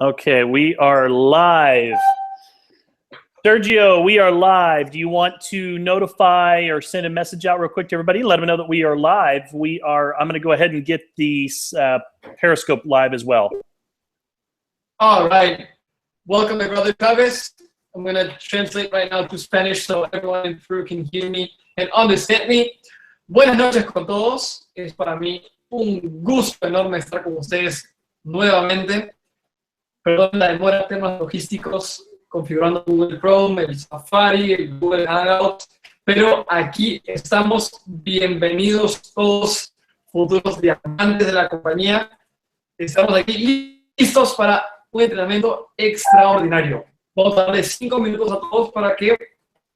Okay, we are live. Sergio, we are live. Do you want to notify or send a message out real quick to everybody? Let them know that we are live. I'm going to go ahead and get the Periscope live as well. All right. Welcome, my brother Travis. I'm going to translate right now to Spanish so everyone in Peru can hear me and understand me. Buenas noches con todos. Es para mí un gusto enorme estar con ustedes nuevamente. Perdón la demora, temas logísticos, configurando Google Chrome, el Safari, el Google Hangouts, pero aquí estamos. Bienvenidos todos, futuros diamantes de la compañía. Estamos aquí listos para un entrenamiento extraordinario. Vamos a darle 5 minutos a todos para que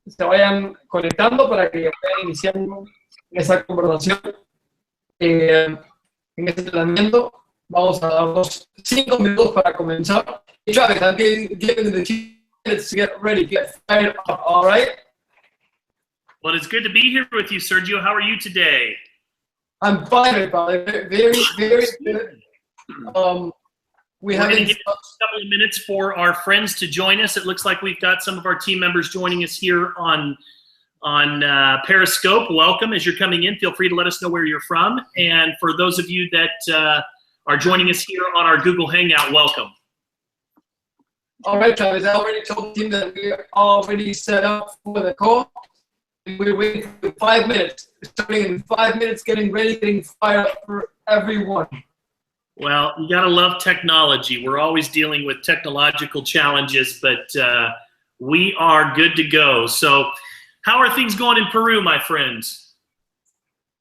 se vayan conectando, para que vayan iniciando esa conversación en este entrenamiento. Vamos a darnos 5 minutos para comenzar. Travis, I'm giving the 2 minutes to get ready, get fired up, all right? Well, it's good to be here with you, Sergio. How are you today? I'm fine, brother. Very, very good. We're going to give a couple of minutes for our friends to join us. It looks like we've got some of our team members joining us here on Periscope. Welcome. As you're coming in, feel free to let us know where you're from. And for those of you that are joining us here on our Google Hangout, welcome. All right, Travis, I already told the team that we are already set up for the call. We're waiting for 5 minutes. Starting in 5 minutes, getting ready, getting fired up for everyone. Well, you got to love technology. We're always dealing with technological challenges, but we are good to go. So how are things going in Peru, my friends?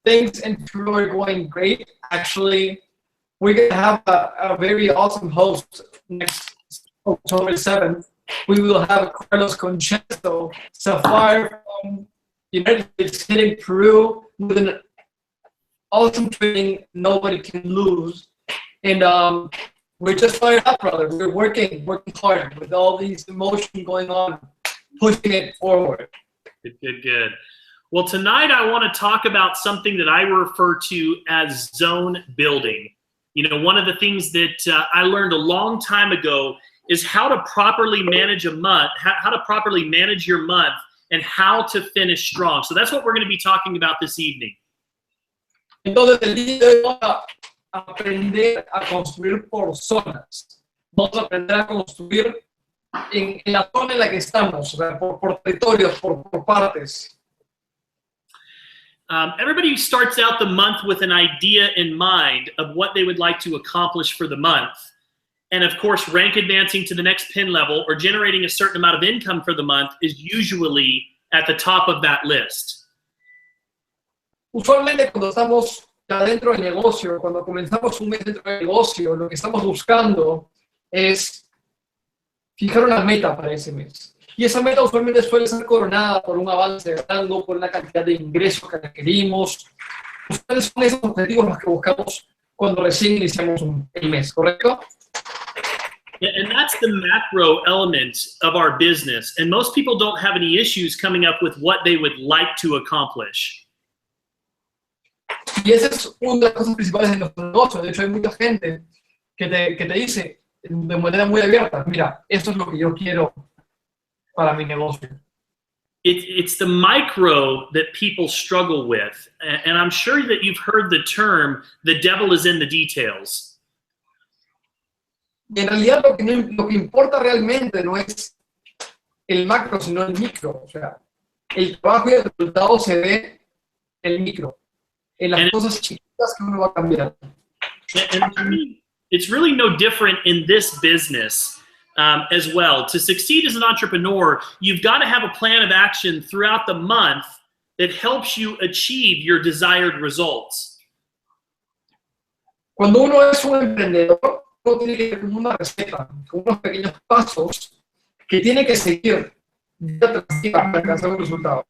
Things in Peru are going great. Actually, we're going to have a very awesome host next October 7th. We will have Carlos Conchesto, Sapphire from United States, hitting Peru with an awesome training nobody can lose. And we're just fired up, brother. We're working hard with all these emotions going on, pushing it forward. Good. Well, tonight I want to talk about something that I refer to as zone building. You know, one of the things that I learned a long time ago is how to properly manage a month, how to properly manage your month, and how to finish strong. So that's what we're going to be talking about this evening. Entonces, el día de hoy vamos a aprender a construir por zonas. Vamos a aprender a construir en la zona en la que estamos, o sea, por territorios, por partes. Everybody starts out the month with an idea in mind of what they would like to accomplish for the month. And of course, rank advancing to the next pin level or generating a certain amount of income for the month is usually at the top of that list. Usualmente cuando estamos dentro del negocio, cuando comenzamos un mes dentro del negocio, lo que estamos buscando es fijar una meta para ese mes. Y esa meta usualmente suele ser coronada por un avance grande, por una cantidad de ingresos que requerimos. Usualmente son esos objetivos los que buscamos cuando recién iniciamos el mes, ¿correcto? And that's the macro element of our business. And most people don't have any issues coming up with what they would like to accomplish. Y esa es una de las cosas principales de nuestro negocio. De hecho, hay mucha gente que te dice de manera muy abierta, mira, esto es lo que yo quiero para mi negocio. It's the micro that people struggle with. And I'm sure that you've heard the term, the devil is in the details. Y en realidad lo que importa realmente no es el macro, sino el micro. O sea, el trabajo y el resultado se ve en el micro, en las cosas chiquitas que uno va a cambiar. And it's really no different in this business as well. To succeed as an entrepreneur, you've got to have a plan of action throughout the month that helps you achieve your desired results. Cuando uno es un emprendedor, uno tiene que tener una receta, con unos pequeños pasos que tiene que seguir para alcanzar un resultado.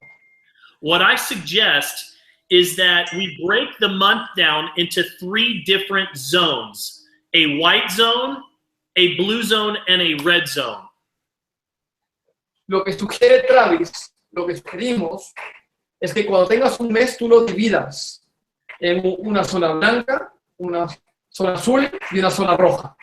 What I suggest is that we break the month down into 3 different zones: a white zone, a blue zone, and a red zone. Lo que sugiere Travis, lo que sugerimos, es que cuando tengas un mes tú lo dividas en una zona blanca, una zona azul y una zona roja.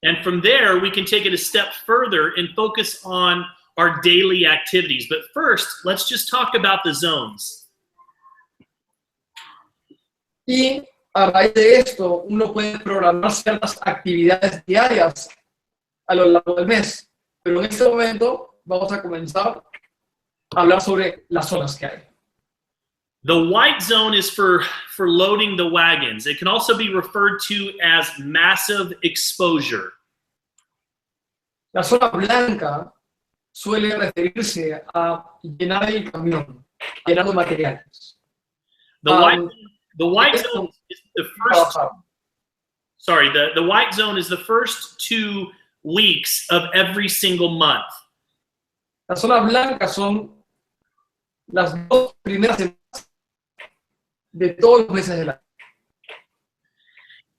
And from there, we can take it a step further and focus on our daily activities. But first, let's just talk about the zones. Y a raíz de esto, uno puede programar ciertas actividades diarias a lo largo del mes. Pero en este momento vamos a comenzar a hablar sobre las zonas que hay. The white zone is for loading the wagons. It can also be referred to as massive exposure. La zona blanca suele referirse a llenar el camión, llenar los materiales. The white zone is the first. Sorry, the white zone is the first 2 weeks of every single month. La zona blanca son las 2 primeras semanas de todos los meses del año.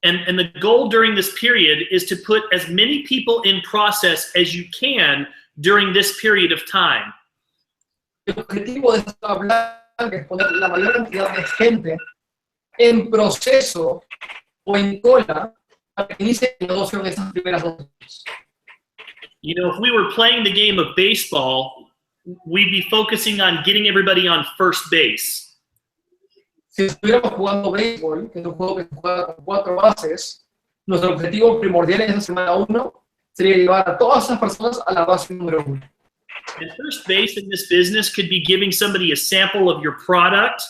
And the goal during this period is to put as many people in process as you can during this period of time. El objetivo de esta zona blanca es poner la mayor cantidad de gente en proceso o en cola para que inicie el negocio en estas primeras 2 semanas. You know, if we were playing the game of baseball, we'd be focusing on getting everybody on first base. Si estuviéramos jugando béisbol, que es un juego que se juega con 4 bases, nuestro objetivo primordial en esa semana 1 sería llevar a todas esas personas a la base número 1. And first base in this business could be giving somebody a sample of your product.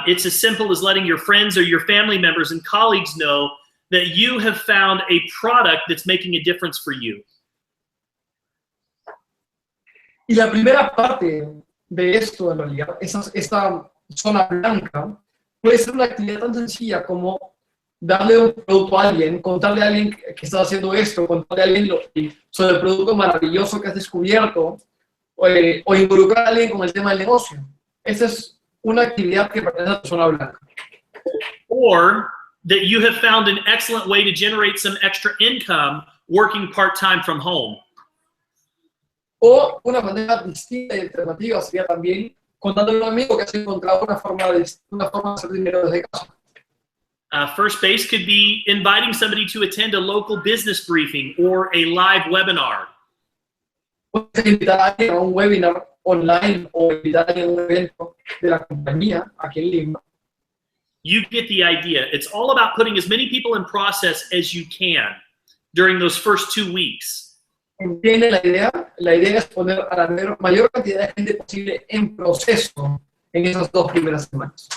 It's as simple as letting your friends or your family members and colleagues know that you have found a product that's making a difference for you. Y la primera parte de esto, en realidad, esta zona blanca, puede ser una actividad tan sencilla como darle un producto a alguien, contarle a alguien que está haciendo esto, contarle a alguien sobre el producto maravilloso que has descubierto, o involucrar a alguien con el tema del negocio. Esta es una actividad que pertenece a la zona blanca. Or that you have found an excellent way to generate some extra income working part-time from home. O una manera distinta y alternativa sería también contándole a un amigo que has encontrado una forma de hacer dinero desde casa. First base could be inviting somebody to attend a local business briefing or a live webinar. Puedes invitar a alguien a un webinar online o invitar a alguien a un evento de la compañía aquí en Lima. You get the idea. It's all about putting as many people in process as you can during those first 2 weeks. ¿Entiende la idea? La idea es poner a la mayor cantidad de gente posible en proceso en esas 2 primeras semanas.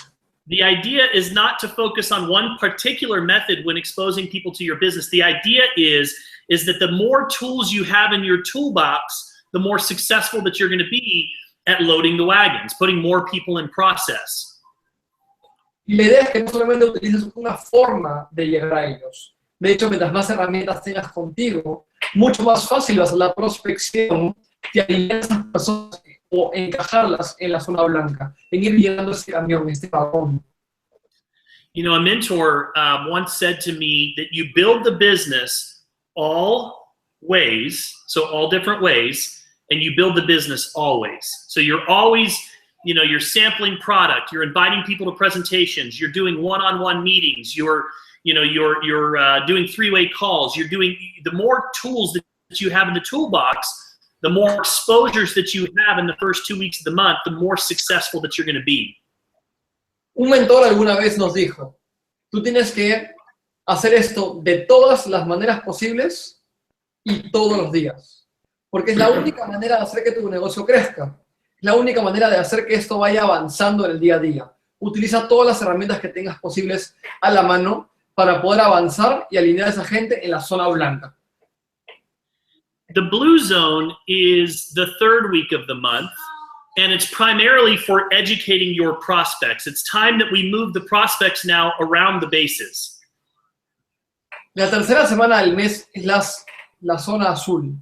The idea is not to focus on one particular method when exposing people to your business. The idea is that the more tools you have in your toolbox, the more successful that you're going to be at loading the wagons, putting more people in process. Y la idea es que no solamente utilices una forma de llegar a ellos. De hecho, mientras más herramientas tengas contigo, mucho más fácil va a ser la prospección de alinear a esas personas o encajarlas en la zona blanca, en ir llenando este camión, este vagón. You know, a mentor once said to me that you build the business all ways, so all different ways, and you build the business always. So you're always, you know, you're sampling product, you're inviting people to presentations, you're doing one-on-one meetings, you're doing 3-way calls. You're doing the more tools that you have in the toolbox, the more exposures that you have in the first 2 weeks of the month, the more successful that you're going to be. Un mentor alguna vez nos dijo, tú tienes que hacer esto de todas las maneras posibles y todos los días, porque es la única manera de hacer que tu negocio crezca, es la única manera de hacer que esto vaya avanzando en el día a día. Utiliza todas las herramientas que tengas posibles a la mano para poder avanzar y alinear a esa gente en la zona blanca. The blue zone is the 3rd week of the month, and it's primarily for educating your prospects. It's time that we move the prospects now around the bases. La tercera semana del mes es la zona azul.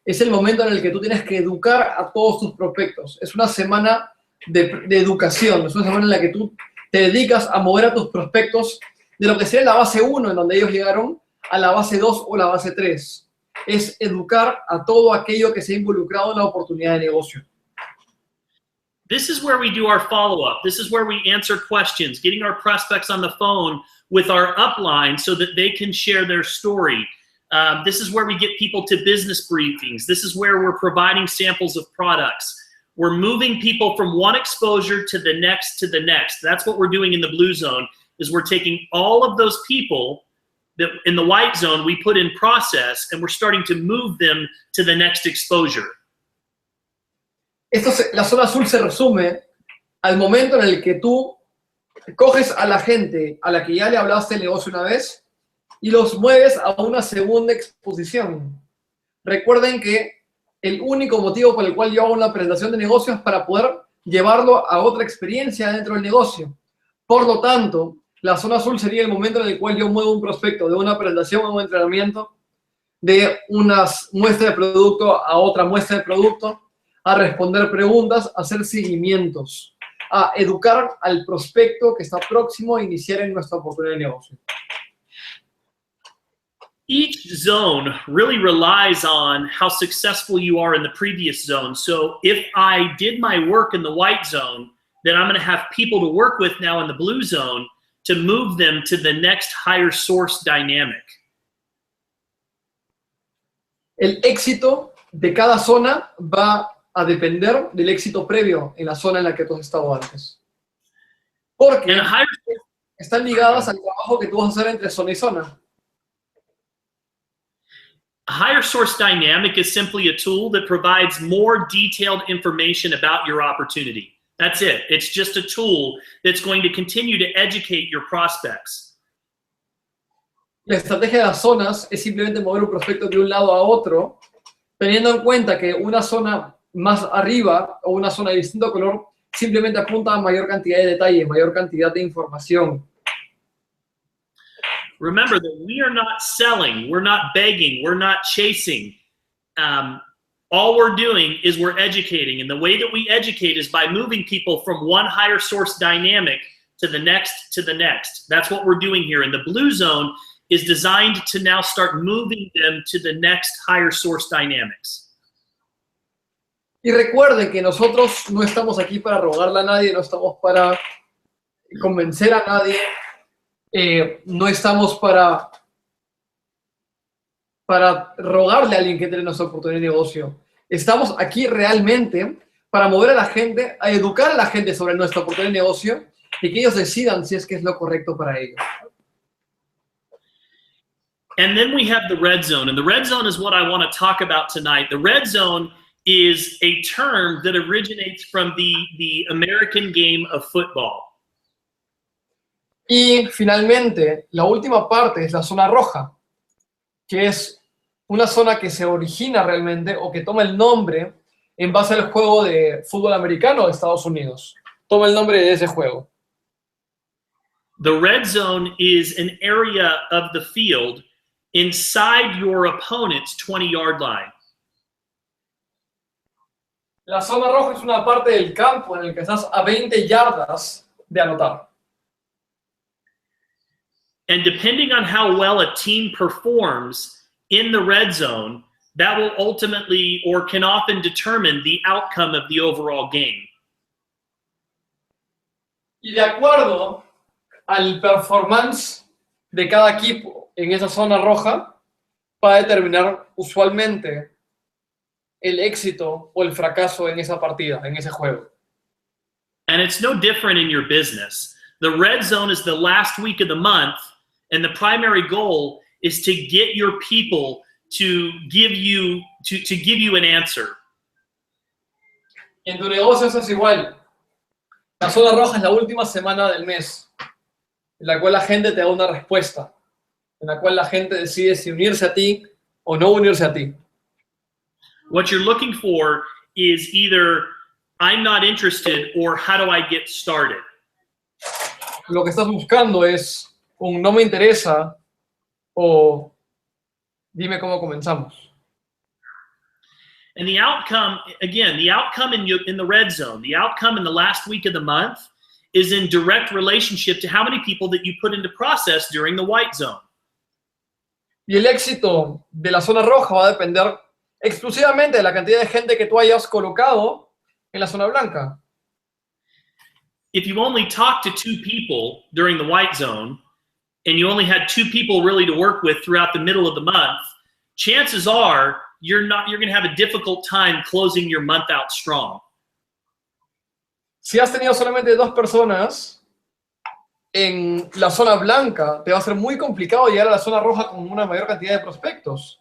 Es el momento en el que tú tienes que educar a todos tus prospectos. Es una semana de educación, es una semana en la que tú te dedicas a mover a tus prospectos de lo que sería la base 1, en donde ellos llegaron, a la base 2 o la base 3. Es educar a todo aquello que se ha involucrado en la oportunidad de negocio. This is where we do our follow-up. This is where we answer questions, getting our prospects on the phone with our upline so that they can share their story. This is where we get people to business briefings. This is where we're providing samples of products. We're moving people from one exposure to the next to the next. That's what we're doing in the blue zone, is we're taking all of those people that in the white zone we put in process, and we're starting to move them to the next exposure. La zona azul se resume al momento en el que tú coges a la gente a la que ya le hablaste el negocio una vez y los mueves a una segunda exposición. Recuerden que el único motivo por el cual yo hago una presentación de negocio es para poder llevarlo a otra experiencia dentro del negocio. Por lo tanto, la zona azul sería el momento en el cual yo muevo un prospecto de una presentación a un entrenamiento, de una muestra de producto a otra muestra de producto, a responder preguntas, a hacer seguimientos, a educar al prospecto que está próximo a iniciar en nuestra oportunidad de negocio. Each zone really relies on how successful you are in the previous zone. So if I did my work in the white zone, then I'm going to have people to work with now in the blue zone to move them to the next higher source dynamic. El éxito de cada zona va a depender del éxito previo en la zona en la que tú has estado antes. Porque están ligadas al trabajo que tú vas a hacer entre zona y zona. A higher source dynamic is simply a tool that provides more detailed information about your opportunity. That's it. It's just a tool that's going to continue to educate your prospects. La estrategia de las zonas es simplemente mover un prospecto de un lado a otro, teniendo en cuenta que una zona más arriba o una zona de distinto color simplemente apunta a mayor cantidad de detalle, mayor cantidad de información. Remember that we are not selling, we're not begging, we're not chasing. All we're doing is we're educating, and the way that we educate is by moving people from one higher source dynamic to the next to the next. That's what we're doing here. And the blue zone is designed to now start moving them to the next higher source dynamics. Y recuerden que nosotros no estamos aquí para rogarle a nadie, no estamos para convencer a nadie, no estamos para rogarle a alguien que tiene nuestra oportunidad de negocio. Estamos aquí realmente para mover a la gente, a educar a la gente sobre nuestra oportunidad de negocio y que ellos decidan si es que es lo correcto para ellos. And then we have the red zone, and the red zone is what I want to talk about tonight. The red zone is a term that originates from the American game of football. Y finalmente, la última parte es la zona roja, que es una zona que se origina realmente o que toma el nombre en base al juego de fútbol americano de Estados Unidos. Toma el nombre de ese juego. The red zone is an area of the field inside your opponent's 20-yard line. La zona roja es una parte del campo en el que estás a 20 yardas de anotar. And depending on how well a team performs in the red zone, that will ultimately or can often determine the outcome of the overall game. Y de acuerdo al performance de cada equipo en esa zona roja, va a determinar usualmente el éxito o el fracaso en esa partida, en ese juego. And it's no different in your business. The red zone is the last week of the month, and the primary goal is to get your people to give you an answer. En tu negocio eso es igual. La zona roja es la última semana del mes, en la cual la gente te da una respuesta, en la cual la gente decide si unirse a ti o no unirse a ti. What you're looking for is either I'm not interested or how do I get started. Lo que estás buscando es un no me interesa o dime cómo comenzamos. And the outcome, again, the outcome in the red zone, the outcome in the last week of the month is in direct relationship to how many people that you put into process during the white zone. Y el éxito de la zona roja va a depender exclusivamente de la cantidad de gente que tú hayas colocado en la zona blanca. If you only talked to 2 people during the white zone, and you only had 2 people really to work with throughout the middle of the month, chances are you're going to have a difficult time closing your month out strong. Si has tenido solamente 2 personas en la zona blanca, te va a ser muy complicado llegar a la zona roja con una mayor cantidad de prospectos.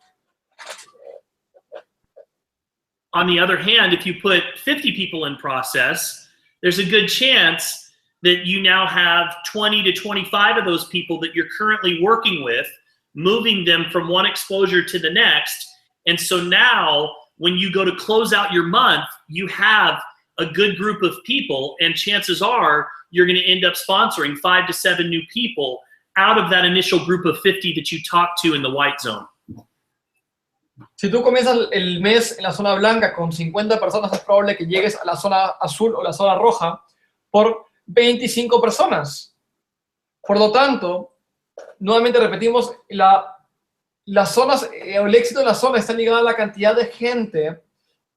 On the other hand, if you put 50 people in process, there's a good chance that you now have 20 to 25 of those people that you're currently working with, moving them from one exposure to the next. And so now when you go to close out your month, you have a good group of people, and chances are you're going to end up sponsoring 5 to 7 new people out of that initial group of 50 that you talked to in the white zone. Si tú comienzas el mes en la zona blanca con 50 personas, es probable que llegues a la zona azul o la zona roja por 25 personas. Por lo tanto, nuevamente repetimos, las zonas, el éxito de la zona está ligado a la cantidad de gente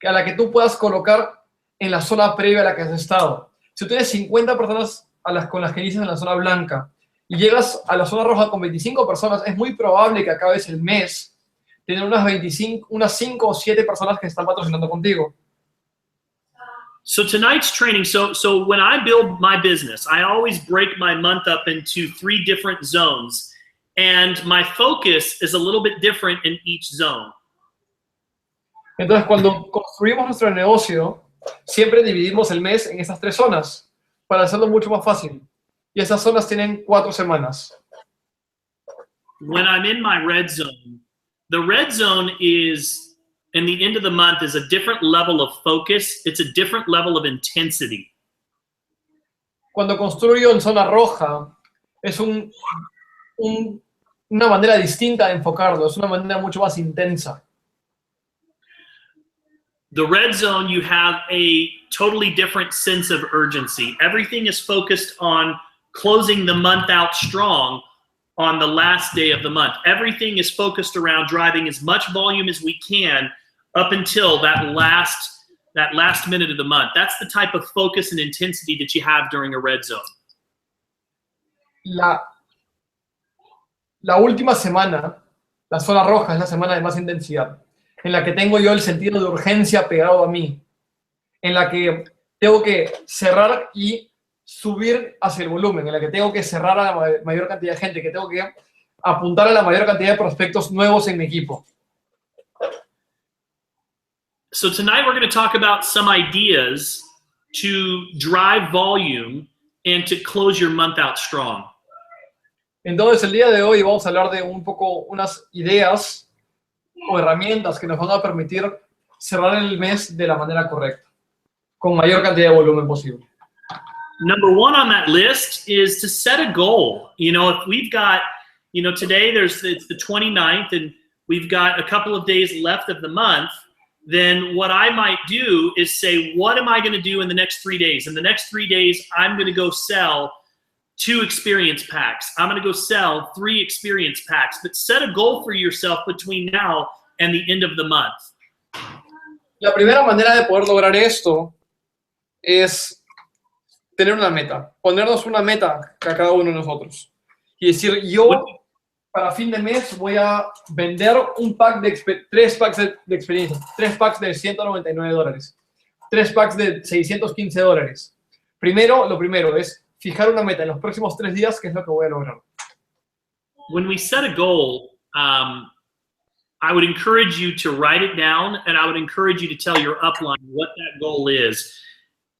a la que tú puedas colocar en la zona previa a la que has estado. Si tú tienes 50 personas con las que inicias en la zona blanca y llegas a la zona roja con 25 personas, es muy probable que acabes el mes tener unas 5 o 7 personas que están patrocinando contigo. So tonight's training, so when I build my business, I always break my month up into 3 different zones, and my focus is a little bit different in each zone. Entonces, cuando construimos nuestro negocio, siempre dividimos el mes en esas 3 zonas para hacerlo mucho más fácil. Y esas zonas tienen 4 semanas. When I'm in my red zone, the red zone is, in the end of the month, is a different level of focus. It's a different level of intensity. Cuando construyo en zona roja, es una manera distinta de enfocarlo, es una manera mucho más intensa. The red zone, you have a totally different sense of urgency. Everything is focused on closing the month out strong on the last day of the month. Everything is focused around driving as much volume as we can up until that last minute of the month. That's the type of focus and intensity that you have during a red zone. La última semana, la zona roja, es la semana de más intensidad, en la que tengo yo el sentido de urgencia pegado a mí, en la que tengo que cerrar y subir hacia el volumen, en la que tengo que cerrar a la mayor cantidad de gente, que tengo que apuntar a la mayor cantidad de prospectos nuevos en mi equipo. So tonight we're going to talk about some ideas to drive volume and to close your month out strong. Entonces el día de hoy vamos a hablar de unas ideas o herramientas que nos van a permitir cerrar el mes de la manera correcta, con mayor cantidad de volumen posible. Number 1 on that list is to set a goal. You know, if we've got, today it's the 29th and we've got a couple of days left of the month, then what I might do is say, what am I going to do in the next 3 days? In the next 3 days, I'm going to go sell 2 experience packs. I'm going to go sell 3 experience packs. But set a goal for yourself between now and the end of the month. La primera manera de poder lograr esto es tener una meta, ponernos una meta a cada uno de nosotros. Y decir, yo para fin de mes voy a vender un pack 3 packs de experiencia, 3 packs de $199, 3 packs de $615. Lo primero es fijar una meta en los próximos 3 días, que es lo que voy a lograr. When we set a goal, I would encourage you to write it down, and I would encourage you to tell your upline what that goal is.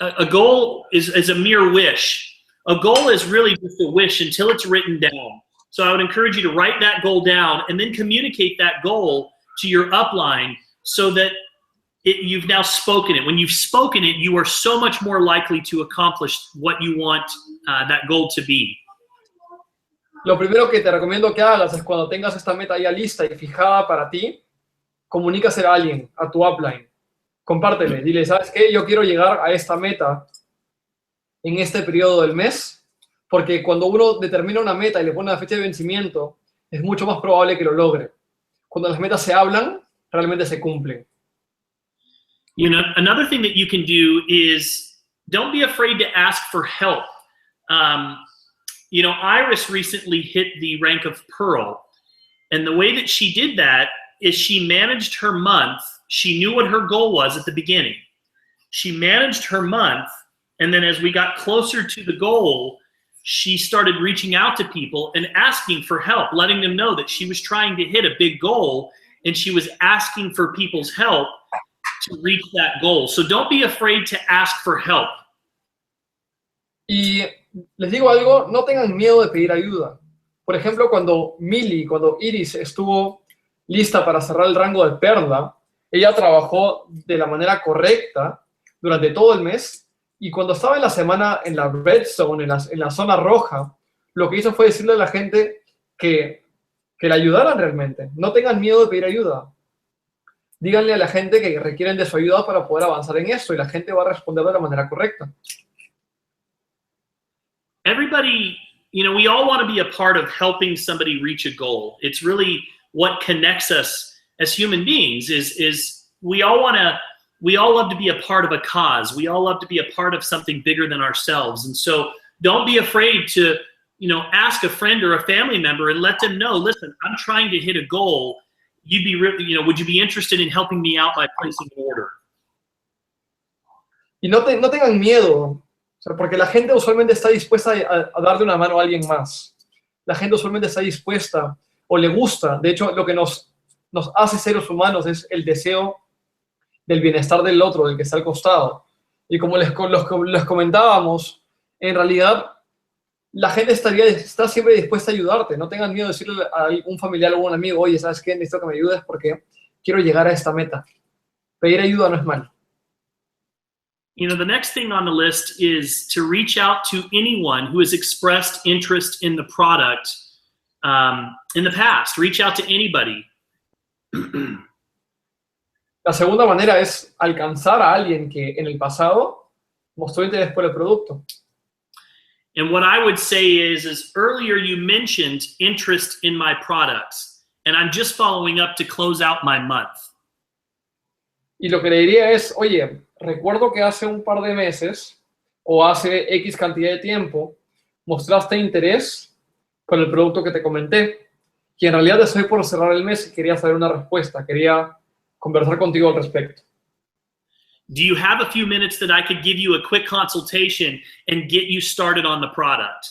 A goal is a mere wish. A goal is really just a wish until it's written down. So I would encourage you to write that goal down and then communicate that goal to your upline so that you've now spoken it. When you've spoken it, you are so much more likely to accomplish what you want that goal to be. Lo primero que te recomiendo que hagas es cuando tengas esta meta ya lista y fijada para ti, comunícasela a alguien, a tu upline. Compártele, dile, ¿sabes qué? Yo quiero llegar a esta meta en este periodo del mes, porque cuando uno determina una meta y le pone una fecha de vencimiento, es mucho más probable que lo logre. Cuando las metas se hablan, realmente se cumplen. You know, another thing that you can do is don't be afraid to ask for help. Iris recently hit the rank of Pearl, and the way that she did that is she managed her month. She knew what her goal was at the beginning. She managed her month, and then as we got closer to the goal, she started reaching out to people and asking for help, letting them know that she was trying to hit a big goal, and she was asking for people's help to reach that goal. So don't be afraid to ask for help. Y les digo algo, no tengan miedo de pedir ayuda. Por ejemplo, cuando Iris estuvo lista para cerrar el rango de perla, ella trabajó de la manera correcta durante todo el mes, y cuando estaba en la semana en la red zone, en la zona roja, lo que hizo fue decirle a la gente que la ayudaran realmente. No tengan miedo de pedir ayuda. Díganle a la gente que requieren de su ayuda para poder avanzar en esto, y la gente va a responder de la manera correcta. Everybody, we all want to be a part of helping somebody reach a goal. It's really what connects us as human beings is we all love to be a part of a cause. We all love to be a part of something bigger than ourselves. And so don't be afraid to, ask a friend or a family member and let them know, listen, I'm trying to hit a goal. Would you be interested in helping me out by placing an order? Y no tengan miedo. O sea, porque la gente usualmente está dispuesta a darle una mano a alguien más. La gente usualmente está dispuesta o le gusta. De hecho, lo que nos hace seres humanos es el deseo del bienestar del otro, del que está al costado. Y como les comentábamos, en realidad la gente está siempre dispuesta a ayudarte. No tengan miedo de decirle a un familiar o un amigo, oye, ¿sabes qué? Necesito que me ayudes porque quiero llegar a esta meta. Pedir ayuda no es malo. The next thing on the list is to reach out to anyone who has expressed interest in the product in the past. Reach out to anybody. La segunda manera es alcanzar a alguien que en el pasado mostró interés por el producto. And what I would say is earlier you mentioned interest in my products, and I'm just following up to close out my month. Y lo que le diría es, oye, recuerdo que hace un par de meses o hace X cantidad de tiempo mostraste interés por el producto que te comenté, y en realidad estoy por cerrar el mes y quería saber una respuesta, quería conversar contigo al respecto. Do you have a few minutes that I could give you a quick consultation and get you started on the product?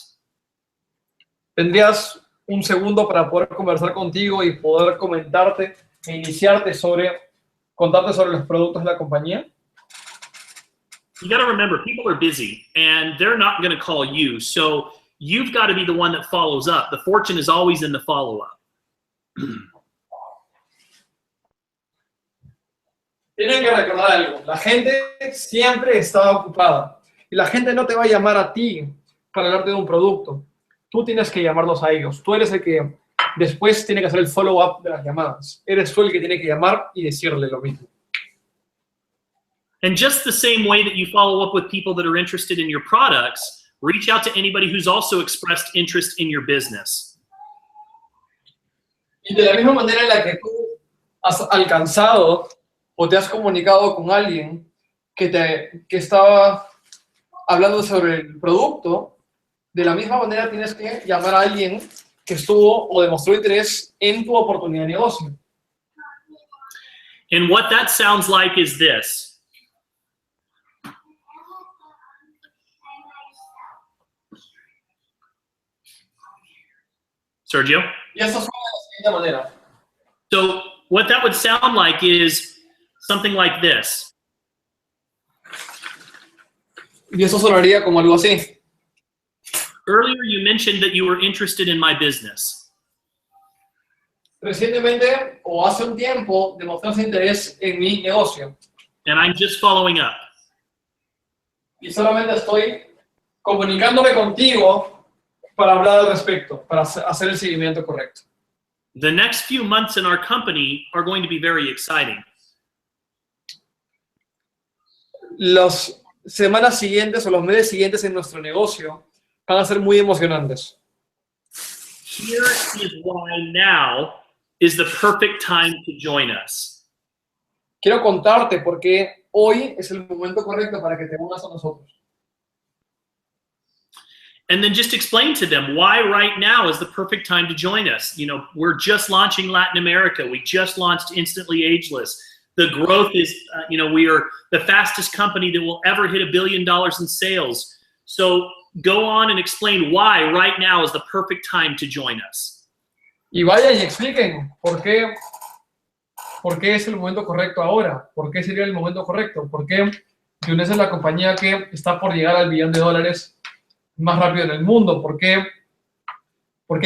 ¿Tendrías un segundo para poder conversar contigo y poder contarte sobre los productos de la compañía? You got to remember, people are busy and they're not going to call you. So you've got to be the one that follows up. The fortune is always in the follow-up. Tienen que recordar algo. La gente siempre está ocupada. Y la gente no te va a llamar a ti para hablarte de un producto. Tú tienes que llamarlos a ellos. Tú eres el que después tiene que hacer el follow-up de las llamadas. Eres tú el que tiene que llamar y decirle lo mismo. And just the same way that you follow up with people that are interested in your products, reach out to anybody who's also expressed interest in your business. Y de la misma manera en la que tú has alcanzado o te has comunicado con alguien que estaba hablando sobre el producto, de la misma manera tienes que llamar a alguien que estuvo o demostró interés en tu oportunidad de negocio. And what that sounds like is this. Sergio? Y eso suena de la siguiente manera. So what that would sound like is something like this. Y eso sonaría como algo así. Earlier you mentioned that you were interested in my business. Recientemente o hace un tiempo demostraste interés en mi negocio. And I'm just following up. Y solamente estoy comunicándome contigo para hablar al respecto, para hacer el seguimiento correcto. The next few months in our company are going to be very exciting. Las semanas siguientes o los meses siguientes en nuestro negocio van a ser muy emocionantes. Here is why now is the perfect time to join us. Quiero contarte por qué hoy es el momento correcto para que te unas a nosotros. And then just explain to them why right now is the perfect time to join us. You know, we're just launching Latin America. We just launched Instantly Ageless. The growth is, you know, we are the fastest company that will ever hit $1 billion in sales. So go on and explain why right now is the perfect time to join us. Y vayan y expliquen por qué es el momento correcto ahora, por qué sería el momento correcto, por qué Younes es la compañía que está por llegar al $1 billón más rápido en el mundo, por qué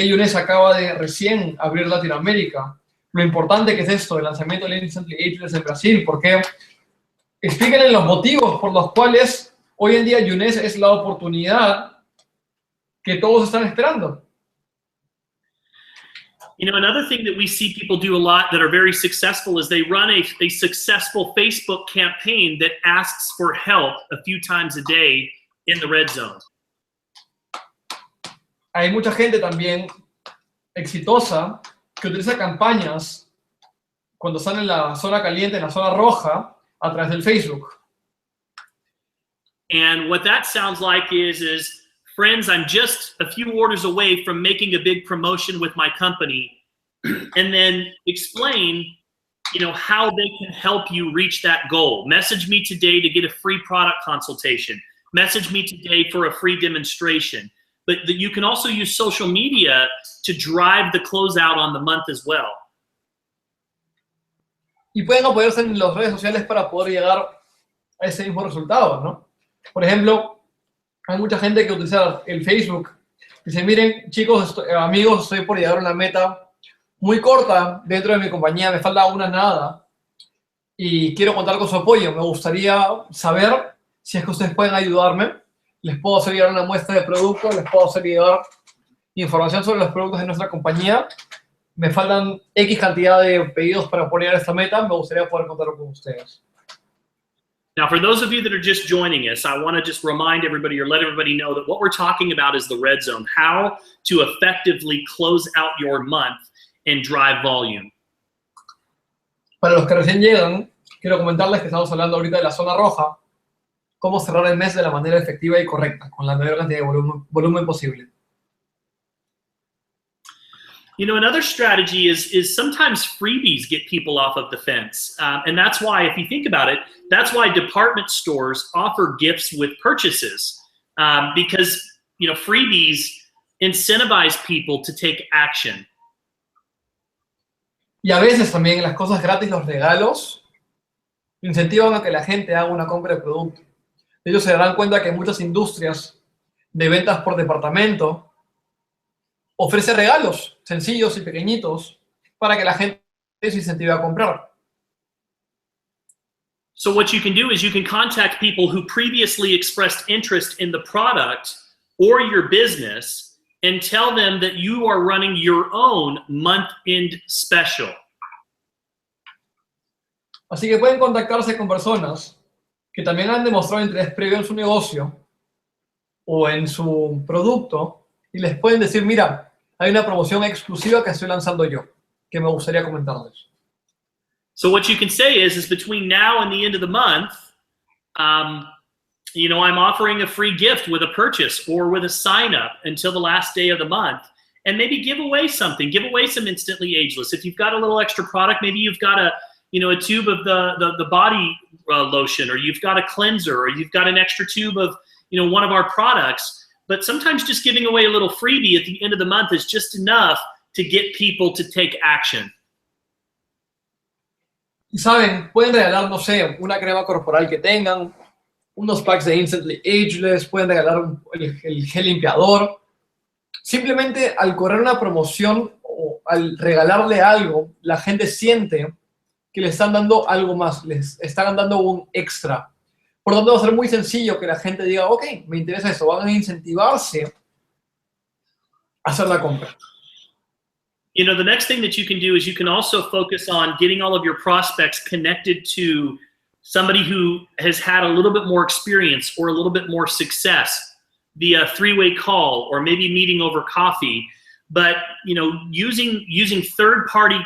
Younes acaba de recién abrir Latinoamérica, lo importante que es esto, el lanzamiento del Instantly Ageless en Brasil, por qué explíquenle los motivos por los cuales hoy en día Younes es la oportunidad que todos están esperando. You know, another thing that we see people do a lot that are very successful is they run a successful Facebook campaign that asks for help a few times a day in the red zone. Hay mucha gente también exitosa que utiliza campañas cuando están en la zona caliente, en la zona roja, a través del Facebook. And what that sounds like is friends, I'm just a few orders away from making a big promotion with my company, and then explain, you know, how they can help you reach that goal. Message me today to get a free product consultation. Message me today for a free demonstration. But you can also use social media to drive the closeout on the month as well. Y pueden apoyarse en las redes sociales para poder llegar a ese mismo resultado, ¿no? Por ejemplo, hay mucha gente que utiliza el Facebook. Dice, miren, chicos, amigos, estoy por llegar a una meta muy corta dentro de mi compañía, me falta una nada y quiero contar con su apoyo. Me gustaría saber si es que ustedes pueden ayudarme. Les puedo hacer llegar una muestra de productos, les puedo hacer llegar información sobre los productos de nuestra compañía. Me faltan X cantidad de pedidos para poner esta meta. Me gustaría poder contar con ustedes. Now, for those of you that are just joining us, I want to just remind everybody or let everybody know that what we're talking about is the red zone, how to effectively close out your month and drive volume. Para los que recién llegan, quiero comentarles que estamos hablando ahorita de la zona roja, cómo cerrar el mes de la manera efectiva y correcta, con la mayor cantidad de volumen posible. You know, another strategy is sometimes freebies get people off of the fence. And that's why, if you think about it, that's why department stores offer gifts with purchases. Because, you know, freebies incentivize people to take action. Y a veces también las cosas gratis, los regalos, incentivan a que la gente haga una compra de producto. Ellos se darán cuenta que muchas industrias de ventas por departamento ofrece regalos sencillos y pequeñitos para que la gente se incentive a comprar. So what you can do is you can contact people who previously expressed interest in the product or your business and tell them that you are running your own month-end special. Así que pueden contactarse con personas que también han demostrado interés previo en su negocio o en su producto y les pueden decir, mira, hay una promoción exclusiva que estoy lanzando yo, que me gustaría comentarles. So what you can say is between now and the end of the month, you know, I'm offering a free gift with a purchase or with a sign up until the last day of the month. And maybe give away something, give away some Instantly Ageless. If you've got a little extra product, maybe you've got a tube of the body lotion, or you've got a cleanser, or you've got an extra tube of, you know, one of our products. But sometimes just giving away a little freebie at the end of the month is just enough to get people to take action. Y saben, pueden regalar, no sé, una crema corporal que tengan, unos packs de Instantly Ageless, pueden regalar el gel limpiador. Simplemente al correr una promoción o al regalarle algo, la gente siente que le están dando algo más, les están dando un extra. Por lo tanto, va a ser muy sencillo que la gente diga, ok, me interesa eso, van a incentivarse a hacer la compra. You know, the next thing that you can do is you can also focus on getting all of your prospects connected to somebody who has had a little bit more experience or a little bit more success via three-way call or maybe meeting over coffee. But, you know, using third-party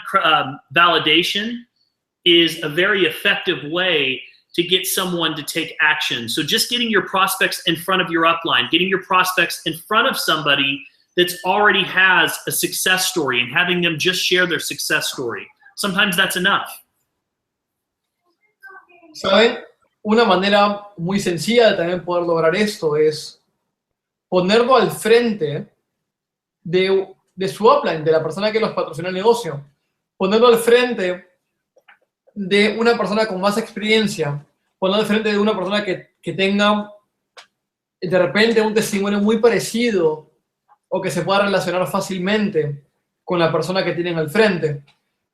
validation is a very effective way to get someone to take action. So just getting your prospects in front of your upline, getting your prospects in front of somebody that's already has a success story and having them just share their success story. Sometimes that's enough. ¿Saben? Una manera muy sencilla de también poder lograr esto es ponerlo al frente de su upline, de la persona que los patrocina el negocio. Ponerlo al frente de una persona con más experiencia. Ponerlo al frente de una persona que tenga de repente un testimonio muy parecido o que se pueda relacionar fácilmente con la persona que tienen al frente.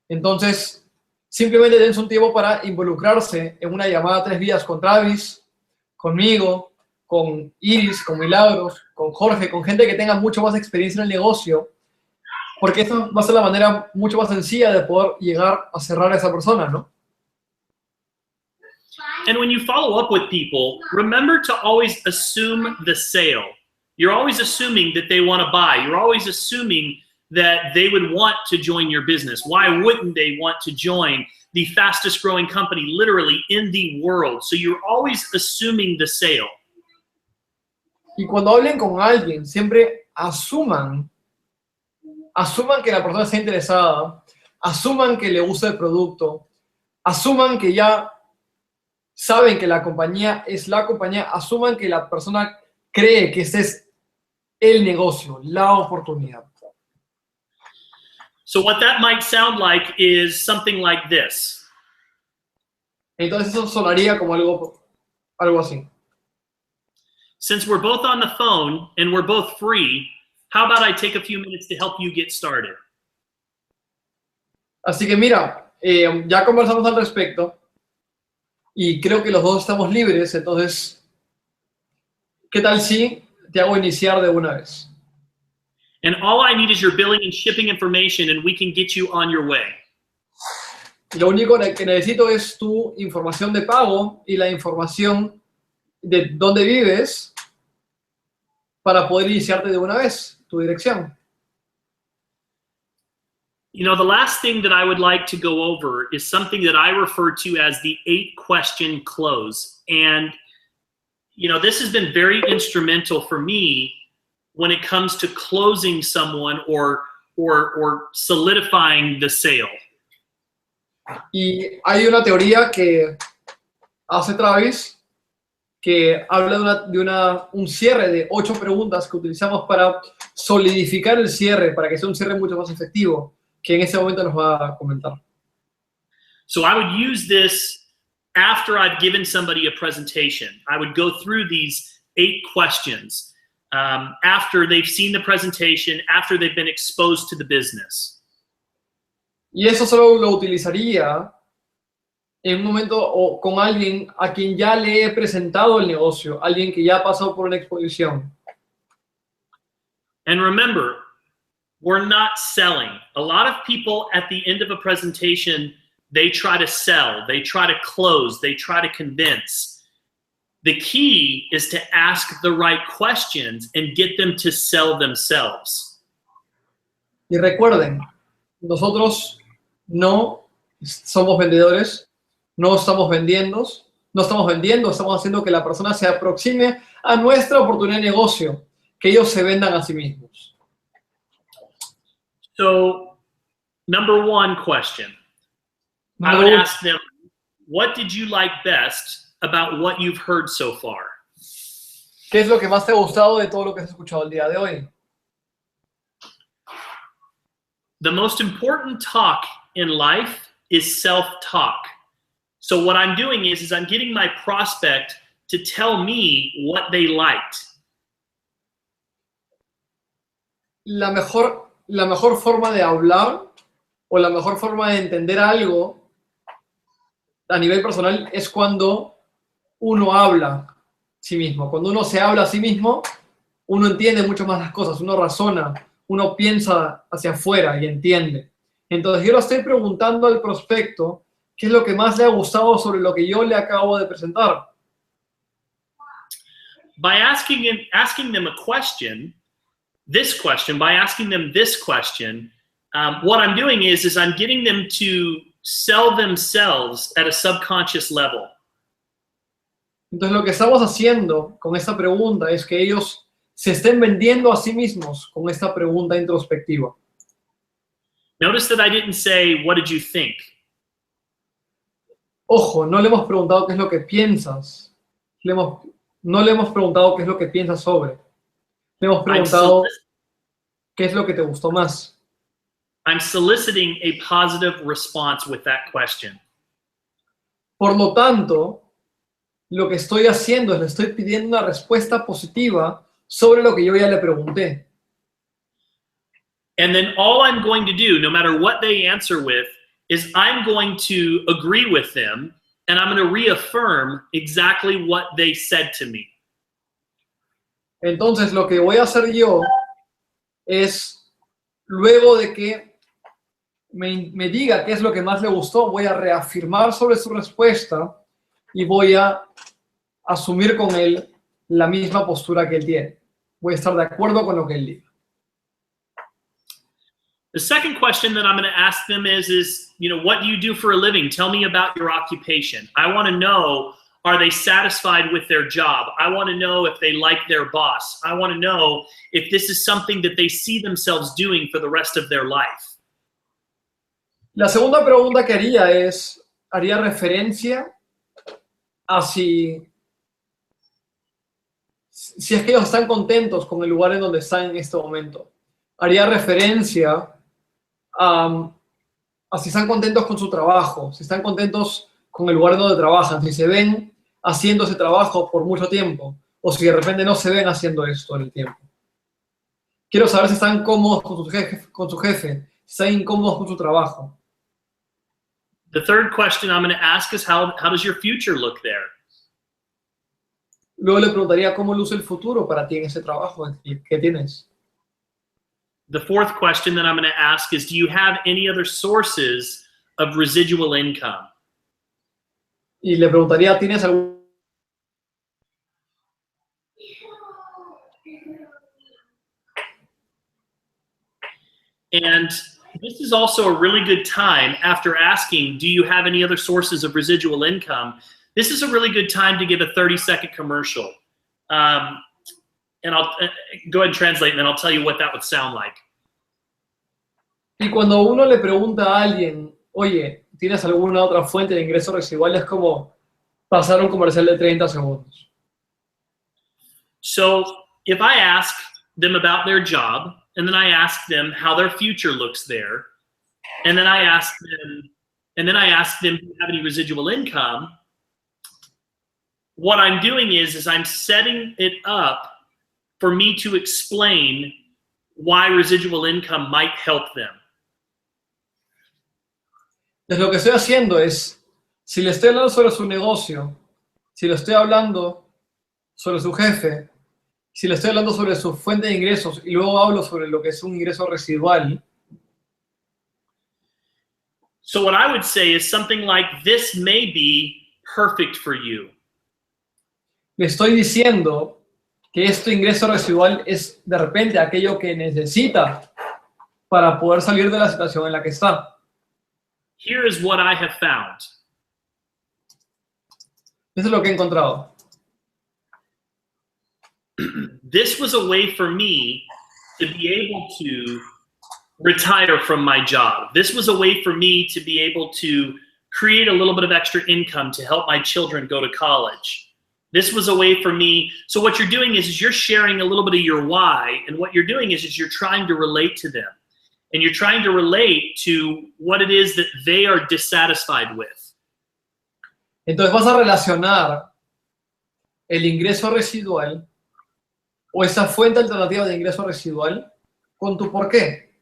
Entonces, simplemente dense un tiempo para involucrarse en una llamada 3 vías con Travis, conmigo, con Iris, con Milagros, con Jorge, con gente que tenga mucho más experiencia en el negocio, porque esto va a ser la manera mucho más sencilla de poder llegar a cerrar a esa persona, ¿no? And when you follow up with people, remember to always assume the sale. You're always assuming that they want to buy. You're always assuming that they would want to join your business. Why wouldn't they want to join the fastest growing company literally in the world? So you're always assuming the sale. Y cuando hablen con alguien, siempre asuman que la persona está interesada, asuman que le gusta el producto, asuman que ya saben que la compañía es la compañía, asuman que la persona cree que este es el negocio, la oportunidad. So what that might sound like is something like this. Entonces eso sonaría como algo así. Since we're both on the phone and we're both free, how about I take a few minutes to help you get started? Así que mira, ya conversamos al respecto y creo que los dos estamos libres, entonces, ¿qué tal si te hago iniciar de una vez? And all I need is your billing and shipping information and we can get you on your way. Lo único que necesito es tu información de pago y la información de dónde vives para poder iniciarte de una vez, tu dirección. You know, the last thing that I would like to go over is something that I refer to as the 8-question close. And, you know, this has been very instrumental for me when it comes to closing someone or solidifying the sale. Y hay una teoría que hace Travis que habla de un cierre de 8 preguntas que utilizamos para solidificar el cierre, para que sea un cierre mucho más efectivo, que en este momento nos va a comentar. So I would use this after I've given somebody a presentation. I would go through these 8 questions after they've seen the presentation, after they've been exposed to the business. Y eso solo lo utilizaría en un momento o con alguien a quien ya le he presentado el negocio, alguien que ya ha pasado por una exposición. And remember, we're not selling. A lot of people at the end of a presentation, they try to sell, they try to close, they try to convince. The key is to ask the right questions and get them to sell themselves. Y recuerden, nosotros no somos vendedores, no estamos vendiendo, estamos haciendo que la persona se aproxime a nuestra oportunidad de negocio, que ellos se vendan a sí mismos. So, number 1 question. I would ask them, what did you like best about what you've heard so far? ¿Qué es lo que más te ha gustado de todo lo que has escuchado el día de hoy? The most important talk in life is self-talk. So what I'm doing is I'm getting my prospect to tell me what they liked. La mejor forma de hablar o la mejor forma de entender algo a nivel personal es cuando uno habla a sí mismo. Cuando uno se habla a sí mismo, uno entiende mucho más las cosas, uno razona, uno piensa hacia afuera y entiende. Entonces yo le estoy preguntando al prospecto qué es lo que más le ha gustado sobre lo que yo le acabo de presentar. By asking them a question, by asking them this question, what I'm doing is I'm getting them to sell themselves at a subconscious level. Entonces lo que estamos haciendo con esta pregunta es que ellos se estén vendiendo a sí mismos con esta pregunta introspectiva. Notice that I didn't say, what did you think? Ojo, no le hemos preguntado qué es lo que piensas. No le hemos preguntado qué es lo que piensas sobre. Le hemos preguntado qué es lo que te gustó más. I'm soliciting a positive response with that question. Por lo tanto, lo que estoy haciendo es le estoy pidiendo una respuesta positiva sobre lo que yo ya le pregunté. And then all I'm going to do, no matter what they answer with, is I'm going to agree with them and I'm going to reaffirm exactly what they said to me. Entonces, lo que voy a hacer yo es, luego de que me diga qué es lo que más le gustó, voy a reafirmar sobre su respuesta y voy a asumir con él la misma postura que él tiene. Voy a estar de acuerdo con lo que él diga. The second question that I'm going to ask them is, what do you do for a living? Tell me about your occupation. I want to know, are they satisfied with their job? I want to know if they like their boss. I want to know if this is something that they see themselves doing for the rest of their life. La segunda pregunta que haría referencia a si es que ellos están contentos con el lugar en donde están en este momento. Haría referencia a si están contentos con su trabajo, si están contentos con el lugar donde trabajan, si se ven haciendo ese trabajo por mucho tiempo, o si de repente no se ven haciendo esto en el tiempo. Quiero saber si están cómodos con su jefe, si están incómodos con su trabajo. The third question I'm going to ask is, how does your future look there? Luego le preguntaría cómo luce el futuro para ti en ese trabajo que tienes. The fourth question that I'm going to ask is, do you have any other sources of residual income? Y le preguntaría, ¿tienes algún? And this is also a really good time, after asking, do you have any other sources of residual income? This is a really good time to give a 30-second commercial. And I'll go ahead and translate, and then I'll tell you what that would sound like. Y cuando uno le pregunta a alguien, oye, ¿tienes alguna otra fuente de ingresos residuales? Es como pasar un comercial de 30 segundos. So if I ask them about their job, and then I ask them how their future looks there, and then I ask them, do you have any residual income? What I'm doing is I'm setting it up for me to explain why residual income might help them. Entonces lo que estoy haciendo es, si le estoy hablando sobre su negocio, si le estoy hablando sobre su jefe, si le estoy hablando sobre su fuente de ingresos y luego hablo sobre lo que es un ingreso residual. So what I would say is something like, this may be perfect for you. Le estoy diciendo que este ingreso residual es de repente aquello que necesita para poder salir de la situación en la que está. Here is what I have found. Eso es lo que he encontrado. This was a way for me to be able to retire from my job. This was a way for me to be able to create a little bit of extra income to help my children go to college. This was a way for me. So what you're doing is you're sharing a little bit of your why, and what you're doing is you're trying to relate to them. And you're trying to relate to what it is that they are dissatisfied with. Entonces vas a relacionar el ingreso residual o esa fuente alternativa de ingreso residual con tu por qué.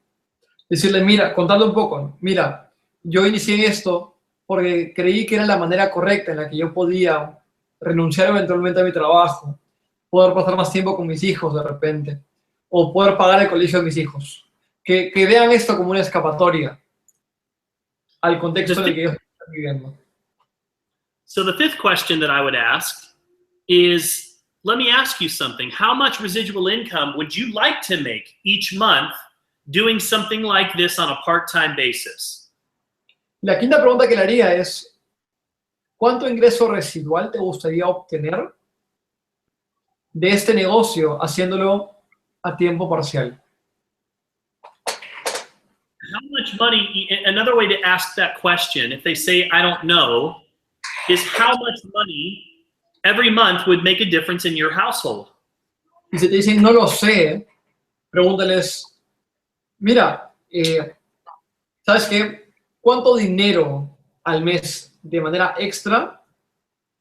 Decirle, mira, contarle un poco, mira, yo inicié esto porque creí que era la manera correcta en la que yo podía renunciar eventualmente a mi trabajo, poder pasar más tiempo con mis hijos de repente, o poder pagar el colegio de mis hijos. Que vean esto como una escapatoria al contexto en el que ellos están viviendo. So the fifth question that I would ask is, let me ask you something. How much residual income would you like to make each month doing something like this on a part-time basis? La quinta pregunta que le haría es, ¿cuánto ingreso residual te gustaría obtener de este negocio haciéndolo a tiempo parcial? How much money, another way to ask that question, if they say, I don't know, is how much money every month would make a difference in your household? Y si te dicen, no lo sé, pregúntales, mira, ¿sabes qué? ¿Cuánto dinero al mes de manera extra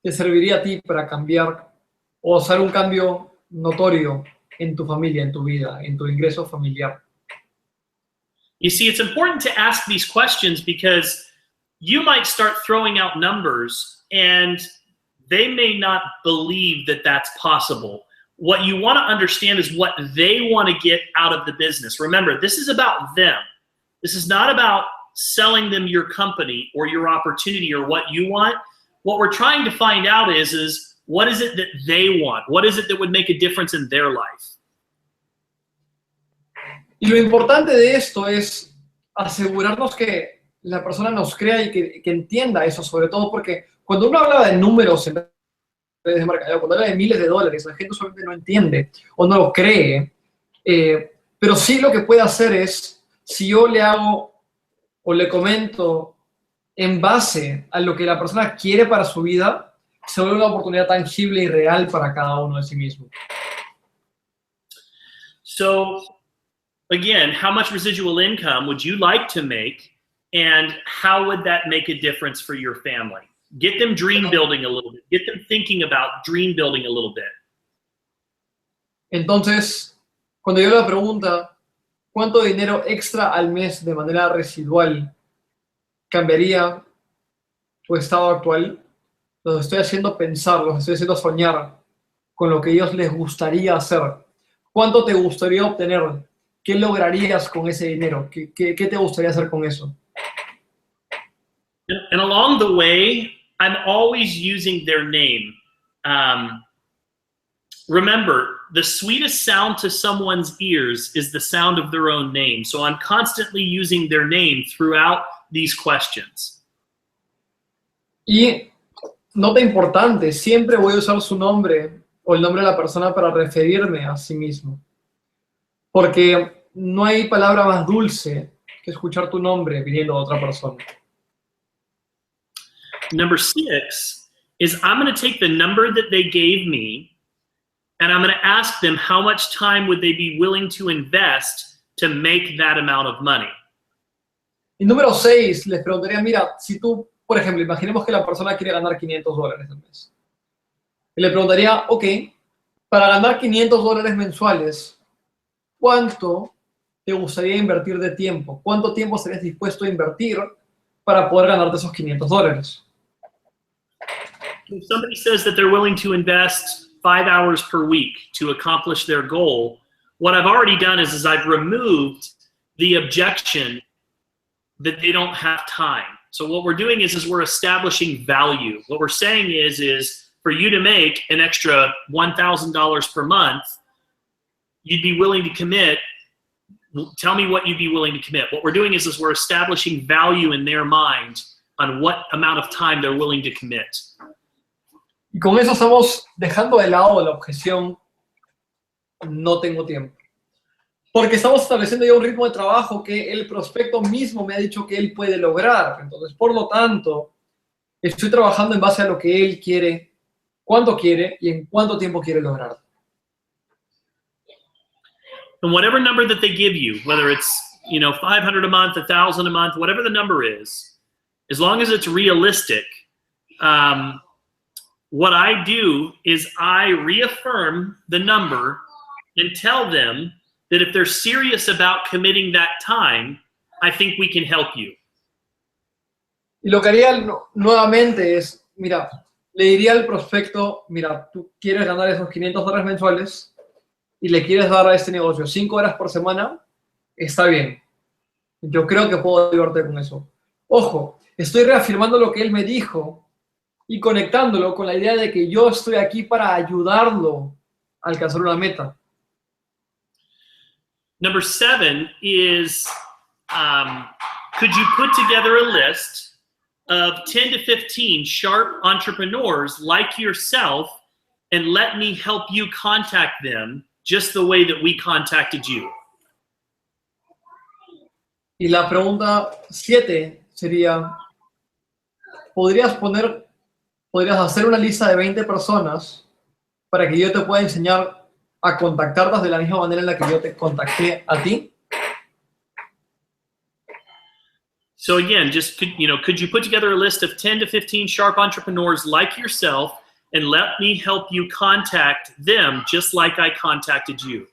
te serviría a ti para cambiar o hacer un cambio notorio en tu familia, en tu vida, en tu ingreso familiar? You see, it's important to ask these questions because you might start throwing out numbers and they may not believe that that's possible. What you want to understand is what they want to get out of the business. Remember, this is about them. This is not about selling them your company or your opportunity or what you want. What we're trying to find out is what is it that they want? What is it that would make a difference in their life? Y lo importante de esto es asegurarnos que la persona nos crea y que entienda eso, sobre todo porque cuando uno habla de números en redes de mercadeo, cuando habla de miles de dólares, la gente solamente no entiende o no lo cree. Pero sí lo que puede hacer es, si yo le hago o le comento en base a lo que la persona quiere para su vida, se vuelve una oportunidad tangible y real para cada uno de sí mismo. So, again, how much residual income would you like to make, and how would that make a difference for your family? Get them dream building a little bit. Get them thinking about dream building a little bit. Entonces, cuando yo le pregunta cuánto dinero extra al mes de manera residual cambiaría tu estado actual, los estoy haciendo pensar, los estoy haciendo soñar con lo que a ellos les gustaría hacer. ¿Cuánto te gustaría obtener? ¿Qué lograrías con ese dinero? ¿Qué te gustaría hacer con eso? And along the way, I'm always using their name. Remember, the sweetest sound to someone's ears is the sound of their own name. So I'm constantly using their name throughout these questions. Y nota importante, siempre voy a usar su nombre o el nombre de la persona para referirme a sí mismo. Porque no hay palabra más dulce que escuchar tu nombre viniendo de otra persona. Number 6 is I'm going to take the number that they gave me and I'm going to ask them how much time would they be willing to invest to make that amount of money. Y número 6, les preguntaría, mira, si tú, por ejemplo, imaginemos que la persona quiere ganar $500 al mes. Y le preguntaría, ok, para ganar $500 mensuales, ¿cuánto te gustaría invertir de tiempo? ¿Cuánto tiempo estarías dispuesto a invertir para poder ganarte esos $500? If somebody says that they're willing to invest 5 hours per week to accomplish their goal, what I've already done is I've removed the objection that they don't have time. So what we're doing is we're establishing value. What we're saying is for you to make an extra $1,000 per month, you'd be willing to commit. Tell me what you'd be willing to commit. What we're doing is we're establishing value in their mind on what amount of time they're willing to commit. Y con eso estamos dejando de lado la objeción, no tengo tiempo. Porque estamos estableciendo ya un ritmo de trabajo que el prospecto mismo me ha dicho que él puede lograr. Entonces, por lo tanto, estoy trabajando en base a lo que él quiere, cuánto quiere y en cuánto tiempo quiere lograr. And whatever number that they give you, whether it's 500 a month, 1,000 a month, whatever the number is, as long as it's realistic, what I do is I reaffirm the number and tell them that if they're serious about committing that time, I think we can help you. Y lo que haría nuevamente es, mira, le diría al prospecto, mira, tú quieres ganar esos $500 mensuales y le quieres dar a este negocio 5 horas por semana, está bien. Yo creo que puedo ayudarte con eso. Ojo, estoy reafirmando lo que él me dijo y conectándolo con la idea de que yo estoy aquí para ayudarlo a alcanzar una meta. Number 7 is, could you put together a list of 10 to 15 sharp entrepreneurs like yourself and let me help you contact them just the way that we contacted you. Y la pregunta 7 sería, ¿podrías hacer una lista de 20 personas para que yo te pueda enseñar a contactarlas de la misma manera en la que yo te contacté a ti? So again, just could you put together a list of 10 to 15 sharp entrepreneurs like yourself and let me help you contact them just like I contacted you?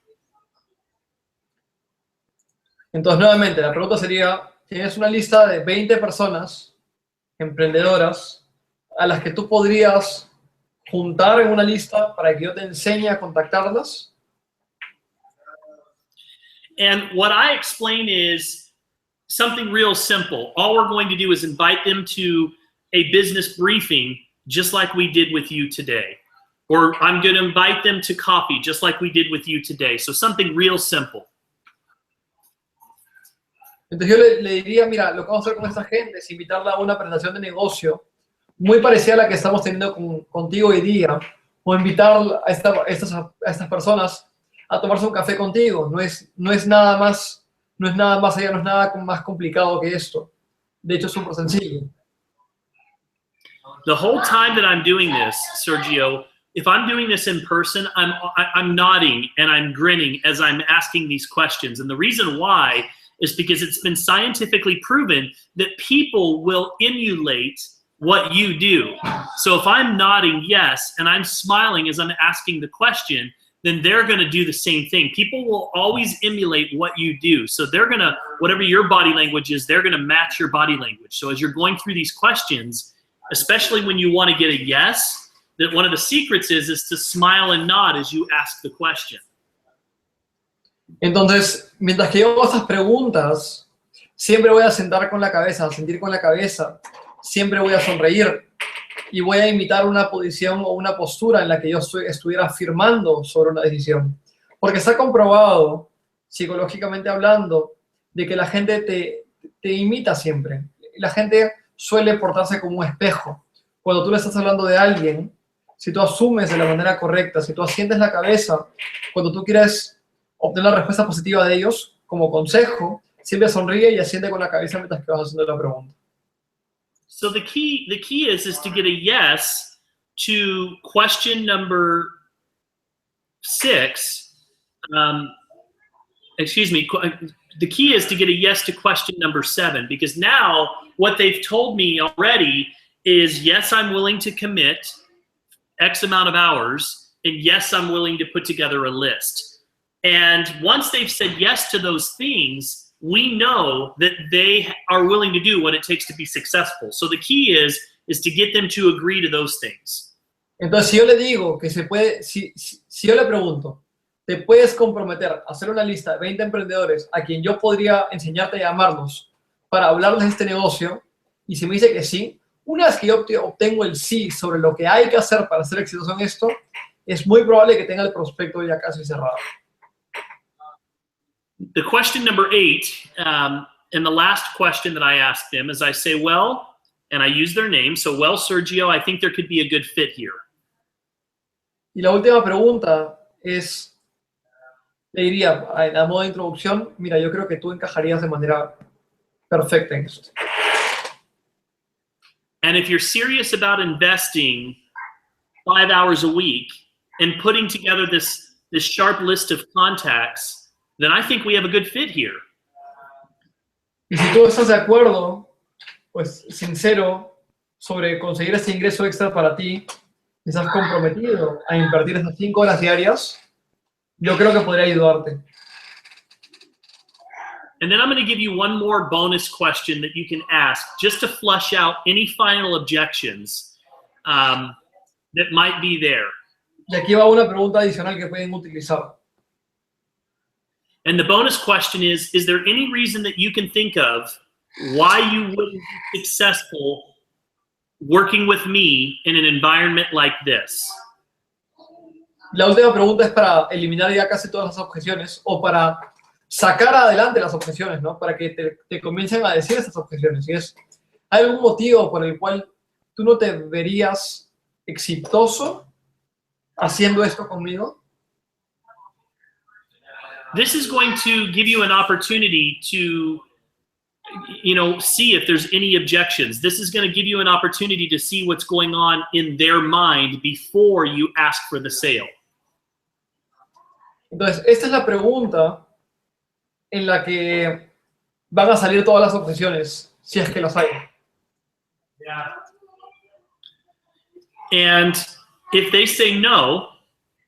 Entonces, nuevamente, la pregunta sería, ¿tienes una lista de 20 personas emprendedoras a las que tú podrías juntar en una lista para que yo te enseñe a contactarlas? And what I explain is something real simple. All we're going to do is invite them to a business briefing just like we did with you today. Or I'm going to invite them to coffee just like we did with you today. So something real simple. Entonces yo le diría, mira, lo que vamos a hacer con esta gente es invitarla a una presentación de negocio muy parecida a la que estamos teniendo contigo hoy día, o invitar a estas personas a tomarse un café contigo. No es nada más allá, no es nada más complicado que esto. De hecho, es súper sencillo. The whole time that I'm doing this, Sergio, if I'm doing this in person, I'm nodding and I'm grinning as I'm asking these questions. And the reason why is because it's been scientifically proven that people will emulate what you do. So if I'm nodding yes and I'm smiling as I'm asking the question, then they're going to do the same thing. People will always emulate what you do. So they're going to, whatever your body language is, they're going to match your body language. So as you're going through these questions, especially when you want to get a yes, that one of the secrets is to smile and nod as you ask the question. Entonces, mientras que yo hago estas preguntas, siempre voy a sentir con la cabeza, siempre voy a sonreír y voy a imitar una posición o una postura en la que yo estuviera afirmando sobre una decisión. Porque está comprobado, psicológicamente hablando, de que la gente te imita siempre. La gente suele portarse como un espejo. Cuando tú le estás hablando de alguien, si tú asumes de la manera correcta, si tú asientes la cabeza, cuando tú quieres obtener la respuesta positiva de ellos, como consejo, siempre sonríe y asiente con la cabeza mientras que vas haciendo la pregunta. So the key is to get a yes to question number 6. The key is to get a yes to question number 7, because now what they've told me already is yes, I'm willing to commit X amount of hours, and yes, I'm willing to put together a list. And once they've said yes to those things, we know that they are willing to do what it takes to be successful. So the key is to get them to agree to those things. Entonces, si yo le digo que se puede, si yo le pregunto, ¿te puedes comprometer a hacer una lista de 20 emprendedores a quien yo podría enseñarte a llamarlos para hablarles de este negocio? Y si me dice que sí, una vez que yo obtengo el sí sobre lo que hay que hacer para ser exitoso en esto, es muy probable que tenga el prospecto ya casi cerrado. The question number 8, and the last question that I ask them is I say, well, and I use their name, so, well, Sergio, I think there could be a good fit here. Y la última pregunta es, le diría, a modo de introducción, mira, yo creo que tú encajarías de manera perfecta en esto. And if you're serious about investing 5 hours a week and putting together this sharp list of contacts, then I think we have a good fit here. Y si tú estás de acuerdo, pues sincero, sobre conseguir ese ingreso extra para ti, estás comprometido a invertir esas 5 horas diarias, yo creo que podría ayudarte. And then I'm going to give you one more bonus question that you can ask just to flush out any final objections that might be there. Y aquí va una pregunta adicional que pueden utilizar. And the bonus question is there any reason that you can think of why you wouldn't be successful working with me in an environment like this? La última pregunta es para eliminar ya casi todas las objeciones o para sacar adelante las objeciones, ¿no? Para que te comiencen a decir esas objeciones. Y es, ¿Hay algún motivo por el cual tú no te verías exitoso haciendo esto conmigo? This is going to give you an opportunity to, see if there's any objections. This is going to give you an opportunity to see what's going on in their mind before you ask for the sale. Entonces, esta es la pregunta en la que van a salir todas las objeciones, si es que las hay. Yeah. And if they say no,